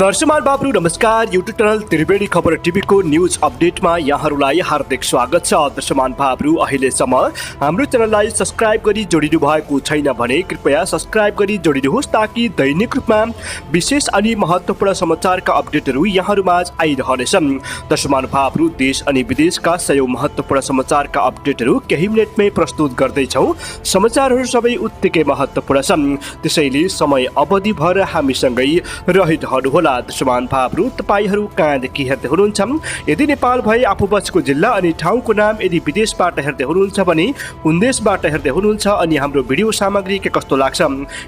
दर्शमान बाबु नमस्कार। YouTube channel Triveni खबर टिभीको न्युज अपडेटमा यहाँहरूलाई हार्दिक स्वागत छ। दर्शमान बाबु अहिलेसम्म हाम्रो च्यानललाई सब्स्क्राइब गरी जोडिनु भएको छैन भने कृपया सब्स्क्राइब गरी जोडिनुहोस् ताकि दैनिक रूपमा विशेष अनि महत्त्वपूर्ण समाचारका अपडेटहरू यहाँहरूमाझ आइरहनेछन्। दर्शमान बाबु देश अनि विदेशका सयौं महत्त्वपूर्ण समाचारका अपडेटहरू केही मिनेटमै प्रस्तुत गर्दैछौँ। समाचारहरू सबै उत्तिकै महत्त्वपूर्ण छन्, त्यसैले समय अवधिभर हामीसँगै रहिरहनु होला। दर्शमान बाबु तपाईहरू कहाँदेखि हेर्दै हुनुहुन्छ? यदि नेपाल भए आफू बसेको जिल्ला अनि ठाउँको नाम, यदि विदेशबाट हेर्दै हुनुहुन्छ भने कुन देशबाट हेर्दै हुनुहुन्छ अनि हाम्रो भिडियो सामग्री के कस्तो लाग्छ?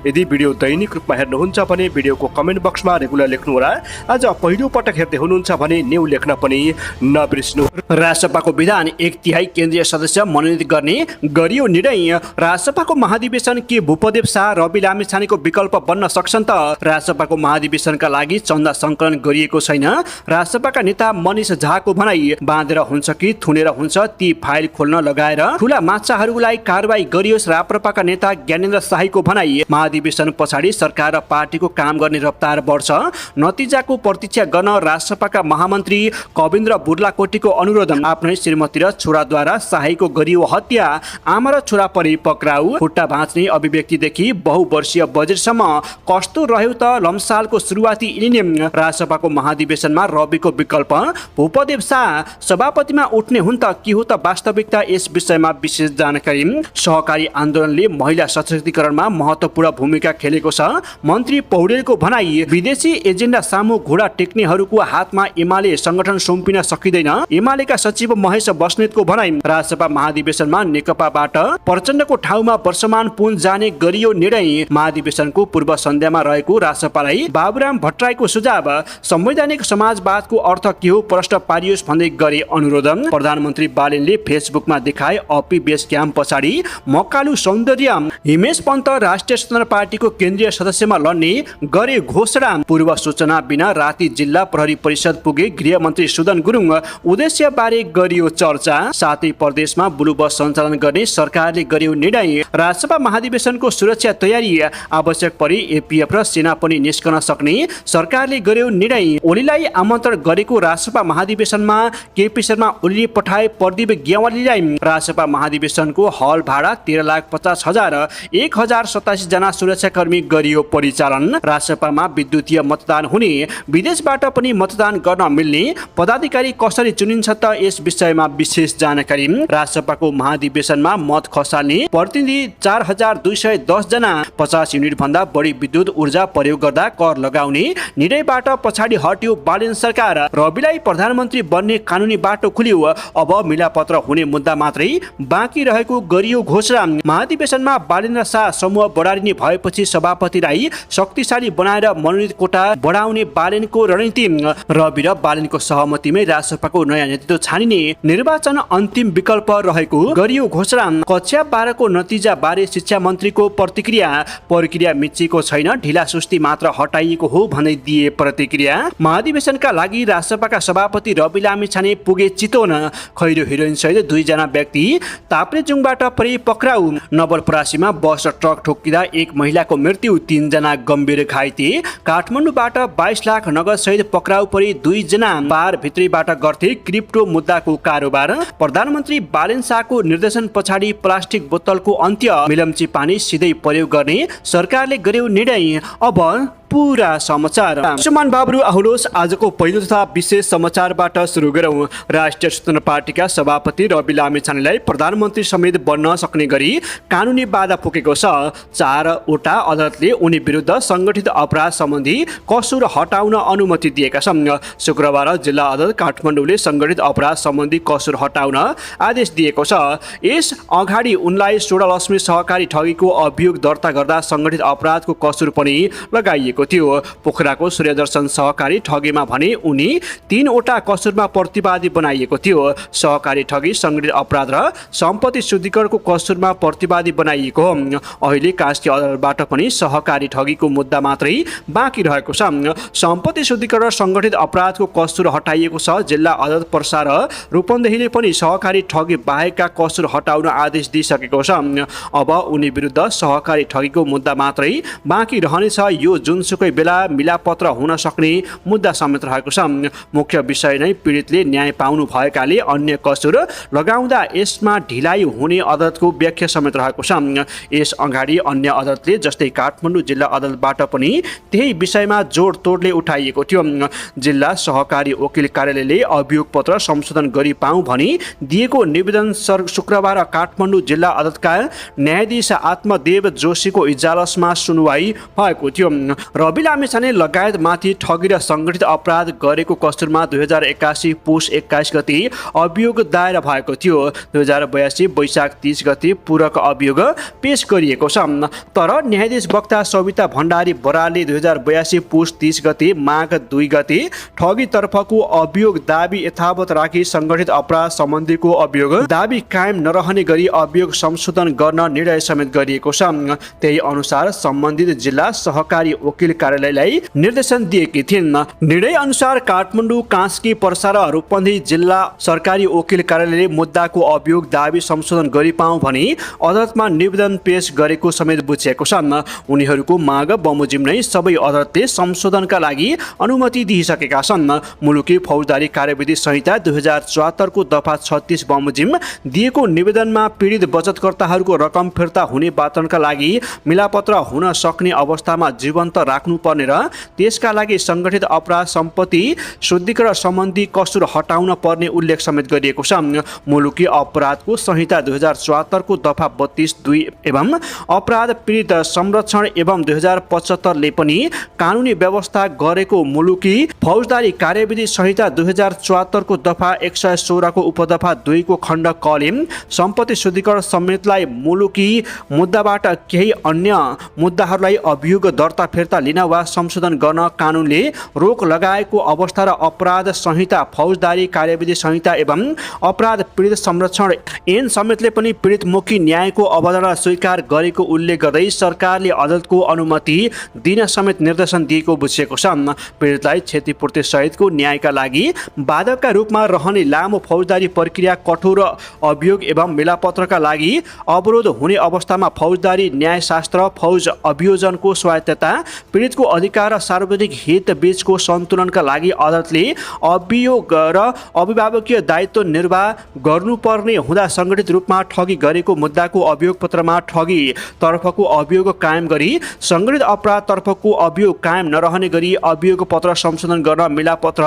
यदि भिडियो दैनिक रूपमा हेर्नुहुन्छ भने भिडियोको कमेन्ट बक्समा रेगुलर लेख्नुहोला। आज पहिलो पटक हेर्दै हुनुहुन्छ भने न्यू लेख्न पनि नबिर्सनु। राजसभाको विधान 1/3 केन्द्रीय सदस्य मनोनित गर्ने गरियो निर्णय। राजसभाको महाधिवेशन के भूपदेव शाह, रवि लामिछानेको विकल्प बन्न सक्छन् त? राजसभाको महाधिवेशनका लागि चन्दा सङ्कलन गरिएको छैन। राजसभाका नेता मनिष झाको भनाई, बाँधेर हुन्छ कि थुनेर हुन्छ ती फाइल खोल्न लगाएर ठूला माछाहरूलाई कारबाही गरियोस्। राप्रपाका नेता ज्ञानेन्द्र शाहीको भनाई, महाधिवेशन पछाडि सरकार र पार्टीको काम गर्ने रफ्तार बढ्छ। नतिजाको प्रतीक्षा गर्न राजसभाका महामन्त्री कविन्द्र बुर्लाकोटीको अनुरोध। आफ्नै श्रीमती र छोराद्वारा शाहीको गरियो हत्या, आमा र छोरा परि पक्राउ। खुट्टा भाँच्ने अभिव्यक्तिदेखि बहुवर्षीय बजेटसम्म कस्तो रह्यो त लम्सालको सुरुवाती इलिनियम। राजसभाको महाधिवेशनमा रविको विकल्प भूपदेव शाह सभापतिमा उठ्ने हुन् त के हो त वास्तविकता? यस विषयमा विशेष जानकारी। सहकारी आन्दोलनले महिला सशक्तिकरणमा महत्त्वपूर्ण भूमिका खेलेको छ। मन्त्री पौडेलको भनाई, विदेशी एजेन्डा सामु घोडा टेक्नेहरूको हातमा एमाले संगठन सुम्पिन सकिँदैन। एमालेका सचिव महेश बस्नेतको भनाई, राजसभा महाधिवेशनमा नेकपाबाट प्रचण्डको ठाउँमा वर्षमान पुन जाने गरियो निर्णय। महाधिवेशनको पूर्व सन्ध्यामा रहेको राजसभालाई बाबुराम भट्टराईको सुझाव, संवैधानिक समाजवादको अर्थ के हो प्रश्न पारियोस् भन्दै गरे अनुरोध। प्रधानमन्त्री बालेनले फेसबुकमा देखाए अपी बेस क्याम्प पछाडि मक्कालु सौन्दर्य। हिमेश पन्त राष्ट्रिय स्वतन्त्र पार्टीको केन्द्रीय सदस्यमा लड्ने गरे घोषणा। पूर्व सूचना बिना राति जिल्ला प्रहरी परिषद पुगे गृहमन्त्री सुदन गुरुङ, उद्देश्य बारे गरियो चर्चा। सातै प्रदेशमा ब्लू बस सञ्चालन गर्ने सरकारले गर्यो निर्णय। राजसभा महाधिवेशनको सुरक्षा तयारी, आवश्यक परि एपीएफ र सेना पनि निस्कन सक्ने सरकारले गर्यो निर्णय। ओलीलाई आमन्त्रण गरेको राजसभा महाधिवेशनमा केपी शर्मा ओलीले पठाए प्रदीप ग्यावालीलाई। राजसभा महाधिवेशनको हल भाडा 13,50,000, 1,087 जना सुरक्षाकर्मी गरियो परिचालन। राजसभामा विद्युतीय मतदान हुने, विदेशबाट पनि मतदान गर्न मिल्ने, पदाधिकारी कसरी चुनिन्छ त? यस विषयमा विशेष जानकारी। राजसभाको महाधिवेशनमा मत खसाल्ने प्रतिनिधि 4,210 जना, 50 युनिट भन्दा बढी विद्युत ऊर्जा प्रयोग गर्दा कर लगाउने निर्णयबाट पछाडि हट्यो बालेन सरकार। रविलाई प्रधानमन्त्री बन्ने कानुनी बाटो खुल्यो, अब मिलापत्र हुने मुद्दा मात्रै बाँकी रहेको गरियो घोषणा। महाधिवेशनमा बालेन र शाह समूह बढारिने भएपछि सभापतिलाई शक्तिशाली बनाएर मनोनित कोटा बढाउने बालेनको रणनीति। रवि र बालेनको सहमतिमै राजसभाको नयाँ नेतृत्व छानिने निर्वाचन अन्तिम विकल्प रहेको गरियो घोषणा। कक्षा 12 को नतिजा बारे शिक्षा मन्त्रीको प्रतिक्रिया, प्रक्रिया मिचिएको छैन, ढिला सुस्ती मात्र हटाइएको हो भन्दै दिए प्रतिक्रिया। महाधिवेशनका लागि राजसभाका सभापति रवि लामिछाने पुगे चितवन। खैरो हिरोइन सहित 2 जना व्यक्ति ताप्लेजुङबाट परि पक्राउ। नवलपरासीमा बस र ट्रक ठोक्किँदा 1 महिलाको मृत्यु, 3 जना गम्भीर घाइते। काठमाडौँबाट 22 लाख नगद सहित पक्राउ परि 2 जना। पार भित्रीबाट गर्थे क्रिप्टो मुद्दाको कारोबार। प्रधानमन्त्री बालेन शाहको निर्देशन पछाडि प्लास्टिक बोतलको अन्त्य, मिलम्ची पानी सिधै प्रयोग गर्ने सरकारले गर्यो निर्णय। अब पूरा समाचार। दर्शमान बाबु आउनुहोस् आजको पहिलो तथा विशेष समाचारबाट सुरु गरौँ। राष्ट्रिय स्वतन्त्र पार्टीका सभापति रवि लामिछानेलाई प्रधानमन्त्री समेत बन्न सक्ने गरी कानुनी बाधा पुगेको छ। 4वटा अदालतले उनी विरुद्ध संगठित अपराध सम्बन्धी कसुर हटाउन अनुमति दिएका छन्। शुक्रबार जिल्ला अदालत काठमाडौँले संगठित अपराध सम्बन्धी कसुर हटाउन आदेश दिएको छ। यस अगाडि उनलाई 16 लक्ष्मी सहकारी ठगीको अभियोग दर्ता गर्दा संगठित अपराधको कसुर पनि लगाइएको थियो। पोखराको सूर्यदर्शन सहकारी ठगीमा भने उनी 3वटा कसुरमा प्रतिवादी बनाइएको थियो। सहकारी ठगी, संगठित अपराध र सम्पत्ति शुद्धिकरणको कसुरमा प्रतिवादी बनाइएको हो। अहिले कास्की अदालतबाट पनि सहकारी ठगीको मुद्दा मात्रै बाँकी रहेको छ। सम्पत्ति शुद्धिकरण र संगठित अपराधको कसुर हटाइएको छ। जिल्ला अदालत पर्सा र रूपन्देहीले पनि सहकारी ठगी बाहेकका कसुर हटाउन आदेश दिइसकेको छ। अब उनी विरुद्ध सहकारी ठगीको मुद्दा मात्रै बाँकी रहनेछ। यो जुन जुनसुकै बेला मिलापत्र हुन सक्ने मुद्दा समेत रहेको छ। मुख्य विषय नै पीडितले न्याय पाउनु भएकाले अन्य कसुर लगाउँदा यसमा ढिलाइ हुने अदालतको व्याख्या समेत रहेको छ। यस अगाडि अन्य अदालतले जस्तै काठमाडौँ जिल्ला अदालतबाट पनि त्यही विषयमा जोडतोडले उठाइएको थियो। जिल्ला सहकारी वकिल कार्यालयले अभियोग पत्र संशोधन गरी पाऊँ भनी दिएको निवेदन शुक्रबार काठमाडौँ जिल्ला अदालतका न्यायाधीश आत्मदेव जोशीको इजलासमा सुनवाई भएको थियो। रवि लामिछाने लगायतमाथि ठगी र सङ्गठित अपराध गरेको कसुरमा 2081 पुस 21 गते अभियोग दायर भएको थियो। 2082 वैशाख 30 गते पूरक अभियोग पेश गरिएको छ। तर न्यायाधीश वक्ता सविता भण्डारी बरालले 2082 पुस 30 गते माघ 2 गते ठगीतर्फको अभियोग दाबी यथावत राखी सङ्गठित अपराध सम्बन्धीको अभियोग दाबी कायम नरहने गरी अभियोग संशोधन गर्न निर्णय समेत गरिएको छ। त्यही अनुसार सम्बन्धित जिल्ला सहकारी वकिल कार्यालयलाई निर्देशन दिएकी थिइन्। निर्णय अनुसार काठमाडौँ, कास्की, पर्सा र रूपन्देही जिल्ला सरकारी वकिल कार्यालयले मुद्दाको अभियोग दाबी संशोधन गरी पाऊँ भनी अदालतमा निवेदन पेश गरेको समेत बुझिएको छ। उनीहरूको माग बमोजिम नै सबै अदालतले संशोधनका लागि अनुमति दिइसकेका छन्। मुलुकी फौजदारी कार्यविधि संहिता 2074 को दफा 36 बमोजिम दिएको निवेदनमा पीडित बचतकर्ताहरूको रकम फिर्ता हुने वाचनका लागि मिलापत्र हुन सक्ने अवस्थामा जीवन्त राख्नुपर्ने र त्यसका लागि सङ्गठित अपराध सम्पत्ति शुद्धिकरण सम्बन्धी कसुर हटाउन पर्ने उल्लेख समेत गरिएको छ। मुलुकी अपराधको संहिता 2074 को दफा 32(2) एवं अपराध पीडित संरक्षण एवं 2075 ले पनि कानुनी व्यवस्था गरेको मुलुकी फौजदारी कार्यविधि संहिता 2074 को दफा 116 को उपदफा 2 को खण्ड कले सम्पत्ति शुद्धिकरण समेतलाई मुलुकी मुद्दाबाट केही अन्य मुद्दाहरूलाई अभियोग दर्ता फिर्ता लिन वा संशोधन गर्न कानुनले रोक लगाएको अवस्था र अपराध संहिता, फौजदारी कार्यविधि संहिता एवं अपराध पीडित संरक्षण ऐन समेतले पनि पीडितमुखी न्यायको अवधारणा स्वीकार गरेको उल्लेख गर्दै सरकारले अदालतको अनुमति दिन समेत निर्देशन दिएको बुझिएको छ। पीडितलाई क्षतिपूर्ति सहितको न्यायका लागि बाधकका रूपमा रहने लामो फौजदारी प्रक्रिया, कठोर अभियोग एवं मिलापत्रका लागि अवरोध हुने अवस्थामा फौजदारी न्यायशास्त्र, फौज अभियोजनको स्वायत्तता, पीडितको अधिकार र सार्वजनिक हित बीचको सन्तुलनका लागि अदालतले अभियोग र अभिभावकीय दायित्व निर्वाह गर्नुपर्ने हुँदा सङ्गठित रूपमा ठगी गरेको मुद्दाको अभियोग पत्रमा ठगी तर्फको अभियोग कायम गरी सङ्गठित अपराध तर्फको अभियोग कायम नरहने गरी अभियोग पत्र संशोधन गर्न मिलापत्र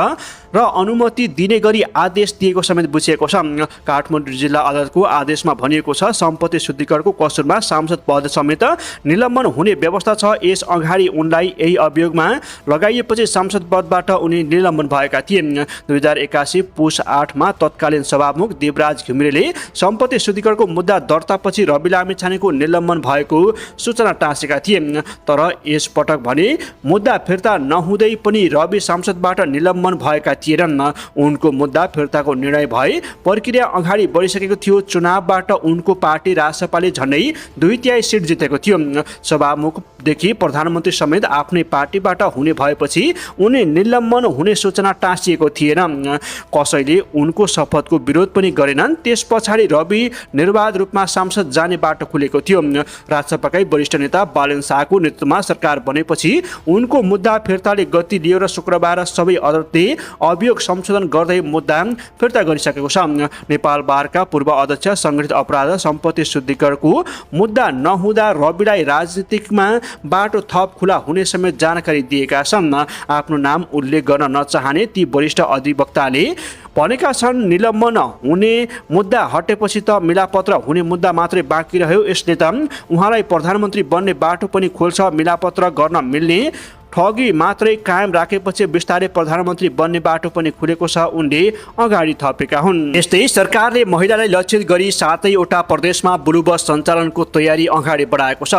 र अनुमति दिने गरी आदेश दिएको समेत बुझिएको छ। काठमाडौँ जिल्ला अदालतको आदेशमा भनिएको छ, सम्पत्ति शुद्धिकरणको कसुरमा सांसद पद समेत निलम्बन हुने व्यवस्था छ। यस अगाडि उनलाई यही अभियोगमा लगाइएपछि सांसद पदबाट उनी निलम्बन भएका थिए। 2081 पुस 8 मा तत्कालीन सभामुख देवराज घिमिरेले सम्पत्ति शुद्धिकरणको मुद्दा दर्तापछि रवि लामिछानेको निलम्बन भएको सूचना टाँसेका थिए। तर यस पटक भने मुद्दा फिर्ता नहुँदै पनि रवि सांसदबाट निलम्बन भएका थिएनन्। उनको मुद्दा फिर्ताको निर्णय भए प्रक्रिया अगाडि बढिसकेको थियो। चुनावबाट उनको पार्टी रासपाले झन्डै 2/3 सिट जितेको थियो। सभामुखदेखि प्रधानमन्त्री समेत आफ्नै पार्टीबाट हुने भएपछि उनी निलम्बन हुने सूचना टाँसिएको थिएन। कसैले उनको शपथको विरोध पनि गरेनन्। त्यस पछाडि रवि निर्वाध रूपमा सांसद जाने बाटो खुलेको थियो। राजसभाकै वरिष्ठ नेता बालेन शाहको नेतृत्वमा सरकार बनेपछि उनको मुद्दा फिर्ताले गति लियो र शुक्रबार सबै अदालतले अभियोग संशोधन गर्दै मुद्दा फिर्ता गरिसकेको छ। नेपाल बारका पूर्व अध्यक्ष सङ्गठित अपराध सम्पत्ति शुद्धिकरणको मुद्दा नहुँदा रविलाई राजनीतिकमा बाटो थप खुला हुने समेत जानकारी दिएका छन्। आफ्नो नाम उल्लेख गर्न नचाहने ती वरिष्ठ अधिवक्ताले भनेका छन्, निलम्बन हुने मुद्दा हटेपछि त मिलापत्र हुने मुद्दा मात्रै बाँकी रह्यो। यसले त उहाँलाई प्रधानमन्त्री बन्ने बाटो पनि खोल्छ। मिलापत्र गर्न मिल्ने ठगी मात्रै कायम राखेपछि बिस्तारै प्रधानमन्त्री बन्ने बाटो पनि खुलेको छ, उनले अगाडि थपेका हुन्। यस्तै सरकारले महिलालाई लक्षित गरी 7वटा प्रदेशमा ब्लू बस सञ्चालनको तयारी अगाडि बढाएको छ।